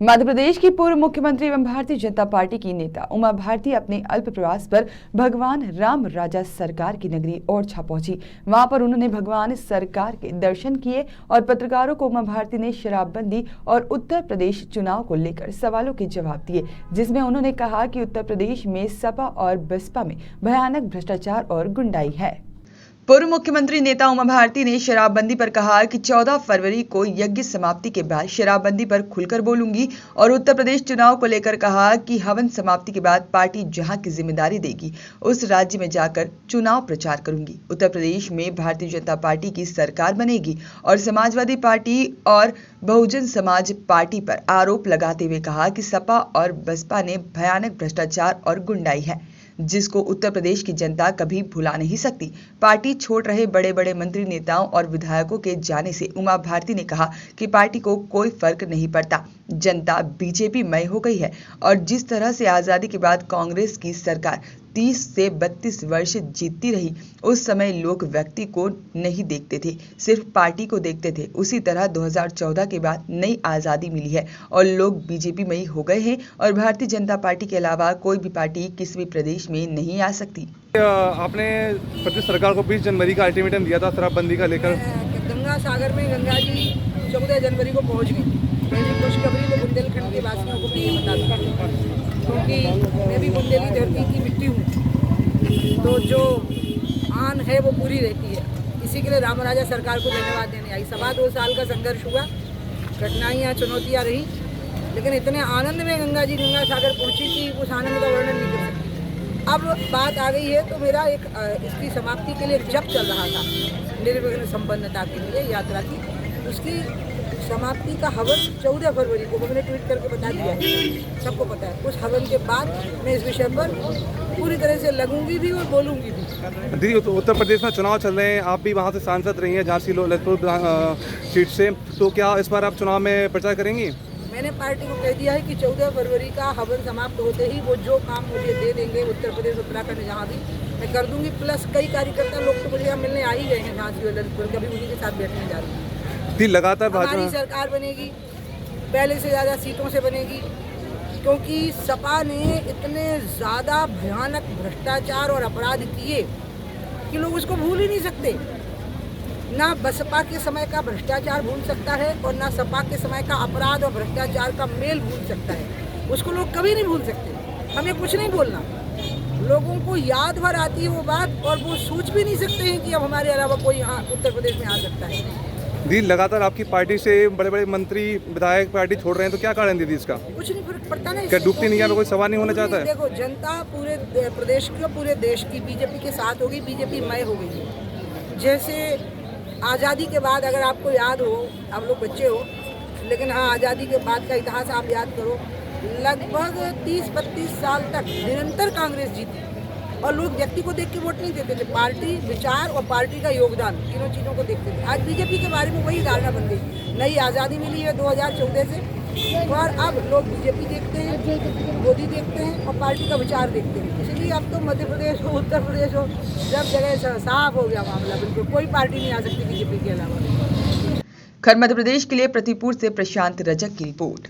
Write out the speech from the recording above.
मध्य प्रदेश की पूर्व मुख्यमंत्री एवं भारतीय जनता पार्टी की नेता उमा भारती अपने अल्प प्रवास पर भगवान राम राजा सरकार की नगरी ओरछा पहुंची। वहां पर उन्होंने भगवान सरकार के दर्शन किए और पत्रकारों को उमा भारती ने शराबबंदी और उत्तर प्रदेश चुनाव को लेकर सवालों के जवाब दिए, जिसमें उन्होंने कहा कि उत्तर प्रदेश में सपा और बसपा में भयानक भ्रष्टाचार और गुंडाई है। पूर्व मुख्यमंत्री नेता उमा भारती ने शराबबंदी पर कहा कि 14 फरवरी को यज्ञ समाप्ति के बाद शराबबंदी पर खुलकर बोलूंगी और उत्तर प्रदेश चुनाव को लेकर कहा कि हवन समाप्ति के बाद पार्टी जहां की जिम्मेदारी देगी उस राज्य में जाकर चुनाव प्रचार करूंगी। उत्तर प्रदेश में भारतीय जनता पार्टी की सरकार बनेगी और समाजवादी पार्टी और बहुजन समाज पार्टी पर आरोप लगाते हुए कहा कि सपा और बसपा ने भयानक भ्रष्टाचार और गुंडाई है, जिसको उत्तर प्रदेश की जनता कभी भुला नहीं सकती। पार्टी छोड़ रहे बड़े बड़े मंत्री, नेताओं और विधायकों के जाने से उमा भारती ने कहा कि पार्टी को कोई फर्क नहीं पड़ता, जनता बीजेपी मय हो गई है और जिस तरह से आजादी के बाद कांग्रेस की सरकार 30 से 32 वर्ष जीतती रही, उस समय लोग व्यक्ति को नहीं देखते थे, सिर्फ पार्टी को देखते थे। उसी तरह 2014 के बाद नई आजादी मिली है और लोग बीजेपी मई हो गए हैं और भारतीय जनता पार्टी के अलावा कोई भी पार्टी किसी भी प्रदेश में नहीं आ सकती। आपने प्रदेश सरकार को 20 जनवरी का अल्टीमेटम दिया था शराबबंदी का लेकर। गंगा सागर में गंगा जी 14 जनवरी को पहुंच गई। मेरी खुशखबरी को बुंदेलखंड के वासियों को मैं ये बता दूँ, क्योंकि मैं भी बुंदेली धरती की मिट्टी हूँ, तो जो आन है वो पूरी रहती है। इसी के लिए राम राजा सरकार को धन्यवाद देने आई। 2.25 साल का संघर्ष हुआ, कठिनाइयाँ चुनौतियाँ रही, लेकिन इतने आनंद में गंगा जी गंगा सागर पहुँची थी, उस आनंद का वर्णन नहीं कर सकती। अब बात आ गई है तो मेरा एक इसकी समाप्ति के लिए जप चल रहा था, निर्विघ्न संपन्नता के लिए यात्रा की। उसकी समाप्ति का हवन 14 फरवरी को मैंने ट्वीट करके बता दिया है, सबको पता है। उस हवन के बाद मैं इस विषय पर पूरी तरह से लगूंगी भी और बोलूंगी भी। दीदी, उत्तर प्रदेश में चुनाव चल रहे हैं, आप भी वहाँ से सांसद रही हैं झांसी ललितपुर सीट से, तो क्या इस बार आप चुनाव में प्रचार करेंगी? मैंने पार्टी को कह दिया है कि 14 फरवरी का हवन समाप्त होते ही वो जो काम मुझे दे देंगे उत्तर प्रदेश उत्तराखंड जहाँ भी मैं कर दूंगी। प्लस कई कार्यकर्ता लोग तो मुझे यहाँ मिलने आ ही गए हैं झांसी और ललितपुर, कभी उन्हीं के साथ बैठने जा रही हूँ। लगातार हमारी सरकार बनेगी, पहले से ज़्यादा सीटों से बनेगी, क्योंकि सपा ने इतने ज़्यादा भयानक भ्रष्टाचार और अपराध किए कि लोग उसको भूल ही नहीं सकते। ना बसपा के समय का भ्रष्टाचार भूल सकता है और ना सपा के समय का अपराध और भ्रष्टाचार का मेल भूल सकता है। उसको लोग कभी नहीं भूल सकते। हमें कुछ नहीं बोलना, लोगों को याद भर आती है वो बात, और वो सोच भी नहीं सकते हैं कि अब हमारे अलावा कोई यहाँ उत्तर प्रदेश में आ सकता है। दीदी, लगातार आपकी पार्टी से बड़े बड़े मंत्री विधायक पार्टी छोड़ रहे हैं, तो क्या कारण दीदी इसका? कुछ नहीं फर्क पड़ता ना। क्या डूबती नहीं है, कोई सवाल नहीं होना चाहता है? देखो, जनता पूरे प्रदेश की और पूरे देश की बीजेपी के साथ होगी, बीजेपी मय हो गई है। जैसे आज़ादी के बाद, अगर आपको याद हो, आप लोग बच्चे हो, लेकिन हाँ, आज़ादी के बाद का इतिहास आप याद करो, लगभग 30-32 साल तक निरंतर कांग्रेस जीती और लोग व्यक्ति को देख के वोट नहीं देते थे, पार्टी विचार और पार्टी का योगदान, तीनों चीज़ों को देखते थे। आज बीजेपी के बारे में वही धारणा बन गई। नई आज़ादी मिली है 2014 से, और अब लोग बीजेपी देखते हैं, मोदी देखते हैं और पार्टी का विचार देखते हैं। इसलिए अब तो मध्य प्रदेश हो, उत्तर प्रदेश हो, सब जगह साफ हो गया मामला। बिल्कुल कोई पार्टी नहीं आ सकती बीजेपी के अलावा। खैर, मध्य प्रदेश के लिए प्रतिपुर से प्रशांत रजक की रिपोर्ट।